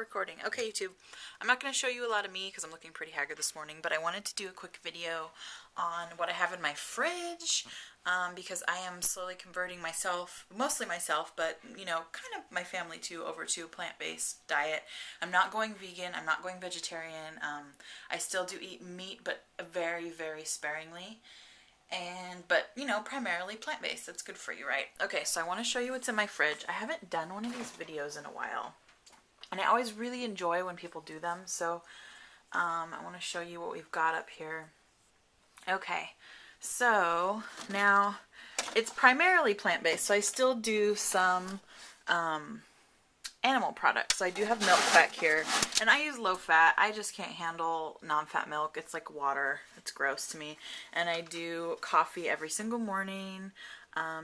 recording. Okay, YouTube, I'm not going to show you a lot of me because I'm looking pretty haggard this morning, but I wanted to do a quick video on what I have in my fridge because I am slowly converting myself, mostly myself, but, you know, kind of my family too, over to a plant-based diet. I'm not going vegan. I'm not going vegetarian. I still do eat meat, but very, very sparingly. But, you know, primarily plant-based. That's good for you, right? Okay, so I want to show you what's in my fridge. I haven't done one of these videos in a while. And I always really enjoy when people do them, so I want to show you what we've got up here. Okay, so now it's primarily plant-based, so I still do some animal products. So I do have milk back here, and I use low fat. I just can't handle non-fat milk. It's like water. It's gross to me. And I do coffee every single morning.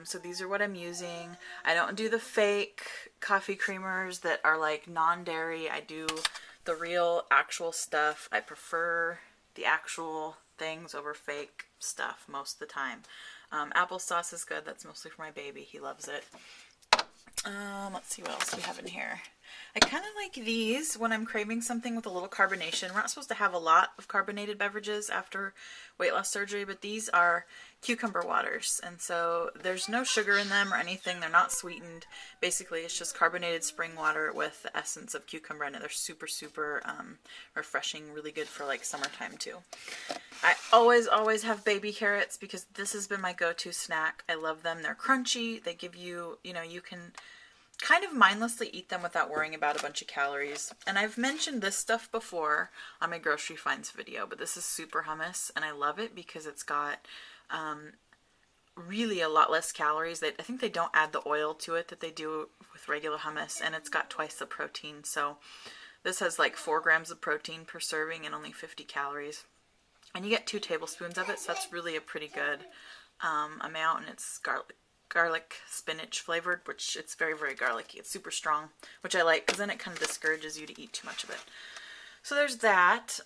So these are what I'm using. I don't do the fake coffee creamers that are like non-dairy. I do the real actual stuff. I prefer the actual things over fake stuff most of the time. Applesauce is good. That's mostly for my baby. He loves it. Let's see what else we have in here. I kind of like these when I'm craving something with a little carbonation. We're not supposed to have a lot of carbonated beverages after weight loss surgery, but these are cucumber waters. And so there's no sugar in them or anything. They're not sweetened. Basically, it's just carbonated spring water with the essence of cucumber in it. They're super, super refreshing, really good for like summertime too. I always have baby carrots because this has been my go-to snack. I love them. They're crunchy. They give you, you know, you can kind of mindlessly eat them without worrying about a bunch of calories. And I've mentioned this stuff before on my grocery finds video, but this is super hummus, and I love it because it's got really a lot less calories. I think they don't add the oil to it that they do with regular hummus, and it's got twice the protein. So this has like 4 grams of protein per serving and only 50 calories. And you get 2 tablespoons of it, so that's really a pretty good amount, and it's garlic spinach flavored, which it's very, very garlicky. It's super strong, which I like because then it kind of discourages you to eat too much of it. So there's that.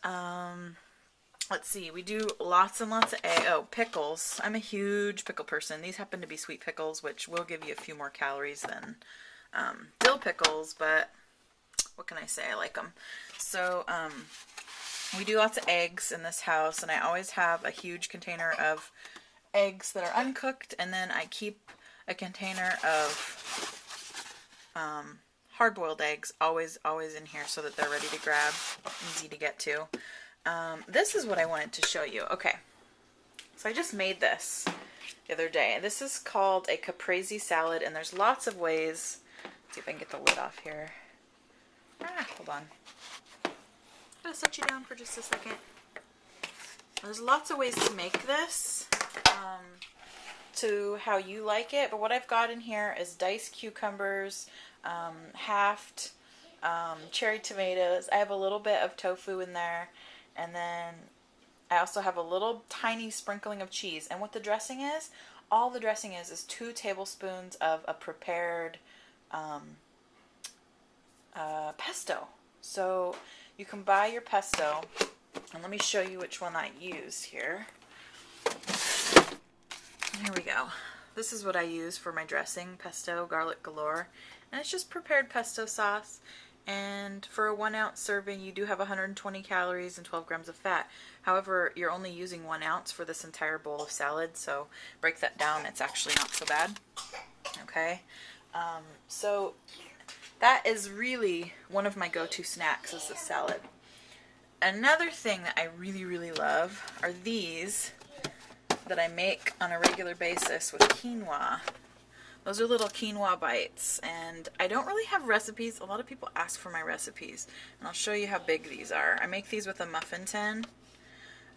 Let's see, we do lots and lots of pickles. I'm a huge pickle person. These happen to be sweet pickles, which will give you a few more calories than dill pickles, but what can I say? I like them. So we do lots of eggs in this house, and I always have a huge container of eggs that are uncooked, and then I keep a container of hard-boiled eggs always in here so that they're ready to grab, easy to get to. This is what I wanted to show you. Okay, so I just made this the other day. This is called a caprese salad, and there's lots of ways. Let's see if I can get the lid off here. Hold on. I'm going to set you down for just a second. There's lots of ways to make this to how you like it, but what I've got in here is diced cucumbers, halved cherry tomatoes. I have a little bit of tofu in there, and then I also have a little tiny sprinkling of cheese. And what the dressing is, all the dressing is 2 tablespoons of a prepared pesto. So you can buy your pesto, and let me show you which one I use here. Here we go. This is what I use for my dressing, pesto garlic galore, and it's just prepared pesto sauce. And for a 1 ounce serving, you do have 120 calories and 12 grams of fat. However, you're only using 1 ounce for this entire bowl of salad, so break that down. It's actually not so bad. Okay, so that is really one of my go-to snacks is this salad. Another thing that I really, really love are these that I make on a regular basis with quinoa. Those are little quinoa bites, and I don't really have recipes. A lot of people ask for my recipes, and I'll show you how big these are. I make these with a muffin tin.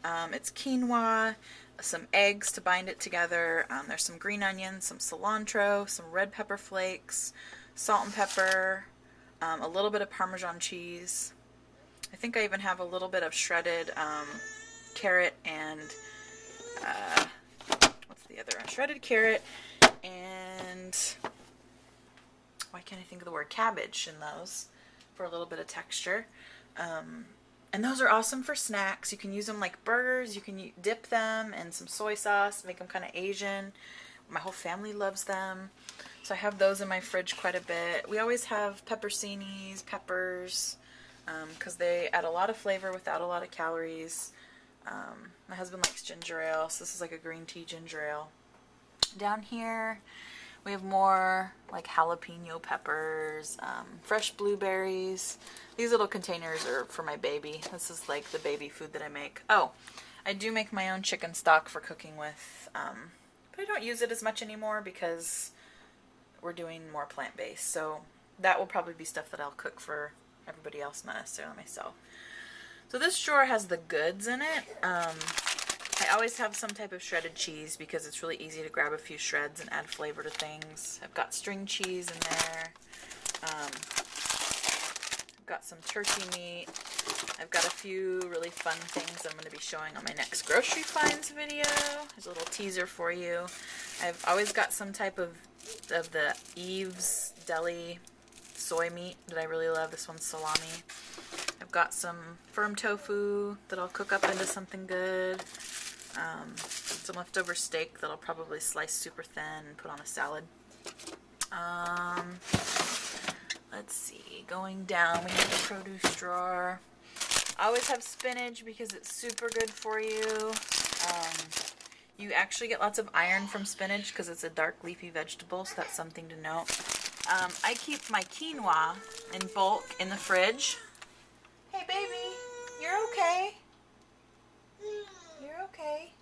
It's quinoa, some eggs to bind it together. There's some green onions, some cilantro, some red pepper flakes, salt and pepper, a little bit of Parmesan cheese. I think I even have a little bit of shredded carrot and what's the other one? Shredded carrot and why can't I think of the word? Cabbage in those for a little bit of texture. And those are awesome for snacks. You can use them like burgers. You can dip them in some soy sauce, make them kind of Asian. My whole family loves them. So I have those in my fridge quite a bit. We always have pepperoncinis, peppers, because they add a lot of flavor without a lot of calories. My husband likes ginger ale, so this is like a green tea ginger ale. Down here, we have more like jalapeno peppers, fresh blueberries. These little containers are for my baby. This is like the baby food that I make. Oh, I do make my own chicken stock for cooking with, but I don't use it as much anymore because we're doing more plant-based. So that will probably be stuff that I'll cook for everybody else, not necessarily myself. So this drawer has the goods in it. I always have some type of shredded cheese because it's really easy to grab a few shreds and add flavor to things. I've got string cheese in there. I've got some turkey meat. I've got a few really fun things I'm going to be showing on my next grocery finds video. There's a little teaser for you. I've always got some type of the Eve's Deli soy meat that I really love. This one's salami. I've got some firm tofu that I'll cook up into something good. Some leftover steak that I'll probably slice super thin and put on a salad. Let's see, going down, we have the produce drawer. I always have spinach because it's super good for you. You actually get lots of iron from spinach because it's a dark leafy vegetable, so that's something to note. I keep my quinoa in bulk in the fridge. Hey baby, you're okay. You're okay.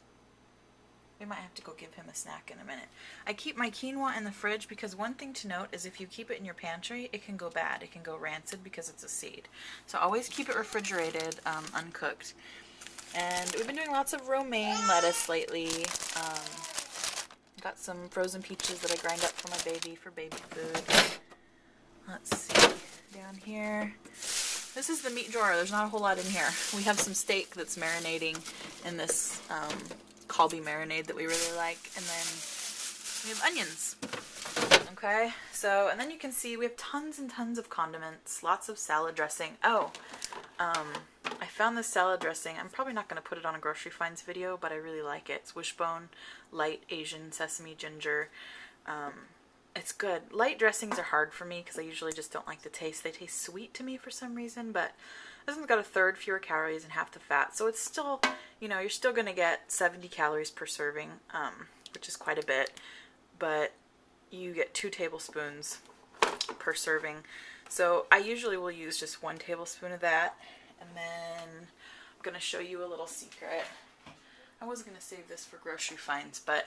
We might have to go give him a snack in a minute. I keep my quinoa in the fridge because one thing to note is if you keep it in your pantry, it can go bad. It can go rancid because it's a seed. So always keep it refrigerated, uncooked. And we've been doing lots of romaine lettuce lately. Got some frozen peaches that I grind up for my baby for baby food. Let's see, down here. This is the meat drawer. There's not a whole lot in here. We have some steak that's marinating in this Colby marinade that we really like. And then we have onions. Okay, so, and then you can see we have tons and tons of condiments, lots of salad dressing. Oh, I found this salad dressing. I'm probably not going to put it on a grocery finds video, but I really like it. It's Wishbone light Asian sesame ginger. It's good. Light dressings are hard for me because I usually just don't like the taste. They taste sweet to me for some reason, but this one's got a third fewer calories and half the fat. So it's still, you know, you're still going to get 70 calories per serving, which is quite a bit, but you get 2 tablespoons per serving. So I usually will use just 1 tablespoon of that. And then I'm going to show you a little secret. I was going to save this for grocery finds, but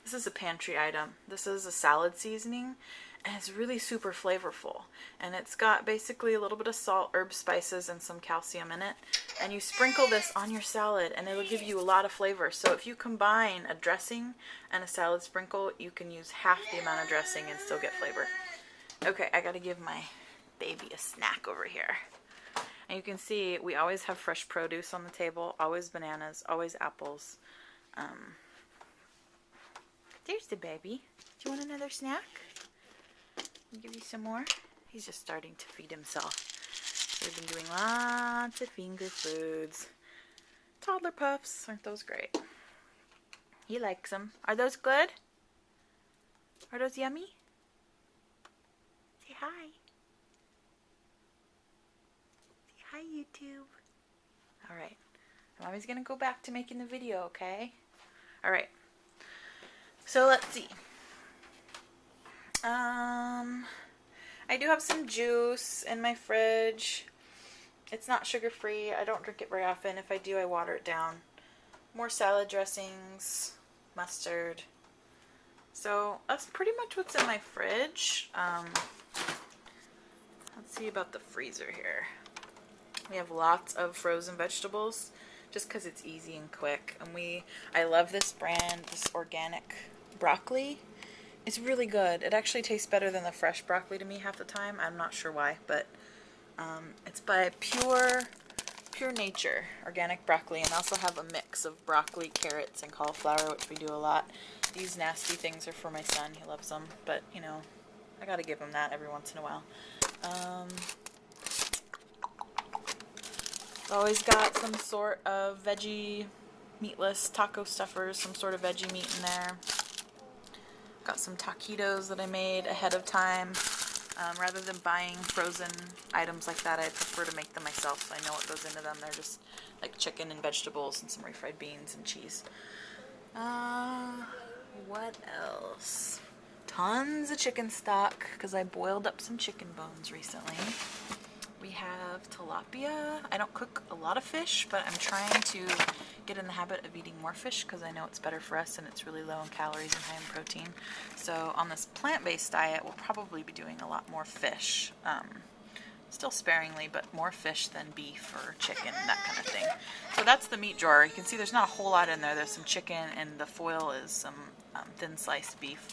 this is a pantry item. This is a salad seasoning, and it's really super flavorful. And it's got basically a little bit of salt, herb spices, and some calcium in it. And you sprinkle this on your salad, and it'll give you a lot of flavor. So if you combine a dressing and a salad sprinkle, you can use half the amount of dressing and still get flavor. Okay, I gotta give my baby a snack over here. And you can see we always have fresh produce on the table, always bananas, always apples. There's the baby. Do you want another snack? I'll give you some more. He's just starting to feed himself. We've been doing lots of finger foods. Toddler puffs, aren't those great? He likes them. Are those good? Are those yummy? Say hi. Hi, YouTube. Alright. I'm always going to go back to making the video, okay? Alright. So, let's see. I do have some juice in my fridge. It's not sugar-free. I don't drink it very often. If I do, I water it down. More salad dressings. Mustard. So, that's pretty much what's in my fridge. Let's see about the freezer here. We have lots of frozen vegetables just because it's easy and quick. And I love this brand, this organic broccoli. It's really good. It actually tastes better than the fresh broccoli to me half the time. I'm not sure why, but it's by Pure Nature organic broccoli. And I also have a mix of broccoli, carrots, and cauliflower, which we do a lot. These nasty things are for my son. He loves them, but you know, I gotta give him that every once in a while. Always got some sort of veggie, meatless taco stuffers, some sort of veggie meat in there. Got some taquitos that I made ahead of time. Rather than buying frozen items like that, I prefer to make them myself so I know what goes into them. They're just like chicken and vegetables and some refried beans and cheese. What else? Tons of chicken stock because I boiled up some chicken bones recently. We have tilapia. I don't cook a lot of fish, but I'm trying to get in the habit of eating more fish because I know it's better for us and it's really low in calories and high in protein. So on this plant-based diet, we'll probably be doing a lot more fish. Still sparingly, but more fish than beef or chicken, that kind of thing. So that's the meat drawer. You can see there's not a whole lot in there. There's some chicken and the foil is some thin sliced beef.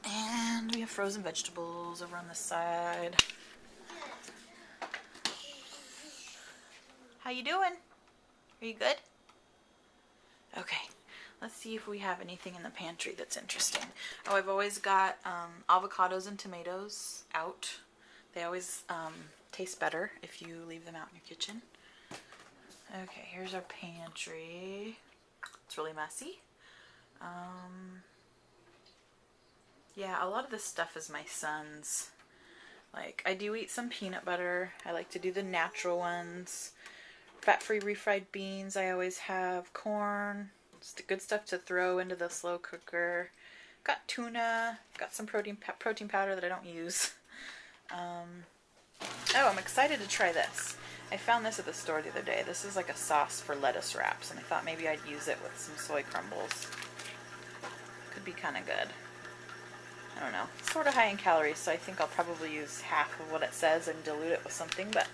And we have frozen vegetables over on this side. How you doing? Are you good? Okay, let's see if we have anything in the pantry that's interesting. Oh, I've always got avocados and tomatoes out. They always taste better if you leave them out in your kitchen. Okay, here's our pantry. It's really messy. Yeah, a lot of this stuff is my son's. Like, I do eat some peanut butter. I like to do the natural ones. Fat-free refried beans I always have. Corn. It's the good stuff to throw into the slow cooker. Got tuna. Got some protein powder that I don't use. Oh, I'm excited to try this. I found this at the store the other day. This is like a sauce for lettuce wraps, and I thought maybe I'd use it with some soy crumbles. Could be kind of good. I don't know. It's sort of high in calories, so I think I'll probably use half of what it says and dilute it with something, but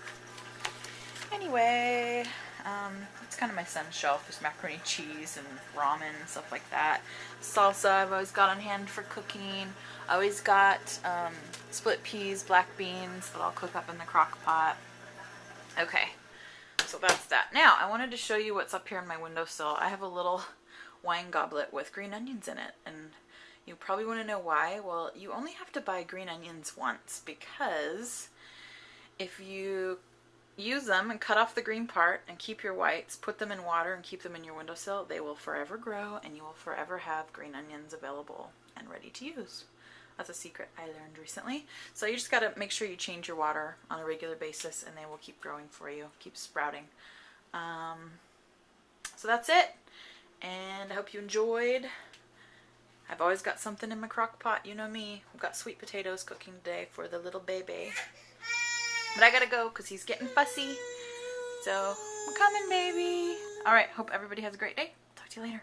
anyway, it's kind of my son's shelf. There's macaroni and cheese and ramen and stuff like that. Salsa I've always got on hand for cooking. I always got split peas, black beans that I'll cook up in the crock pot. Okay, so that's that. Now, I wanted to show you what's up here on my windowsill. I have a little wine goblet with green onions in it, and you probably want to know why. Well, you only have to buy green onions once, because if you use them and cut off the green part and keep your whites, put them in water and keep them in your windowsill, they will forever grow and you will forever have green onions available and ready to use. That's a secret I learned recently. So you just got to make sure you change your water on a regular basis and they will keep growing for you, keep sprouting. So that's it, and I hope you enjoyed. I've always got something in my crock pot, you know me. We've got sweet potatoes cooking today for the little baby. But I gotta go because he's getting fussy. So, I'm coming, baby. Alright, hope everybody has a great day. Talk to you later.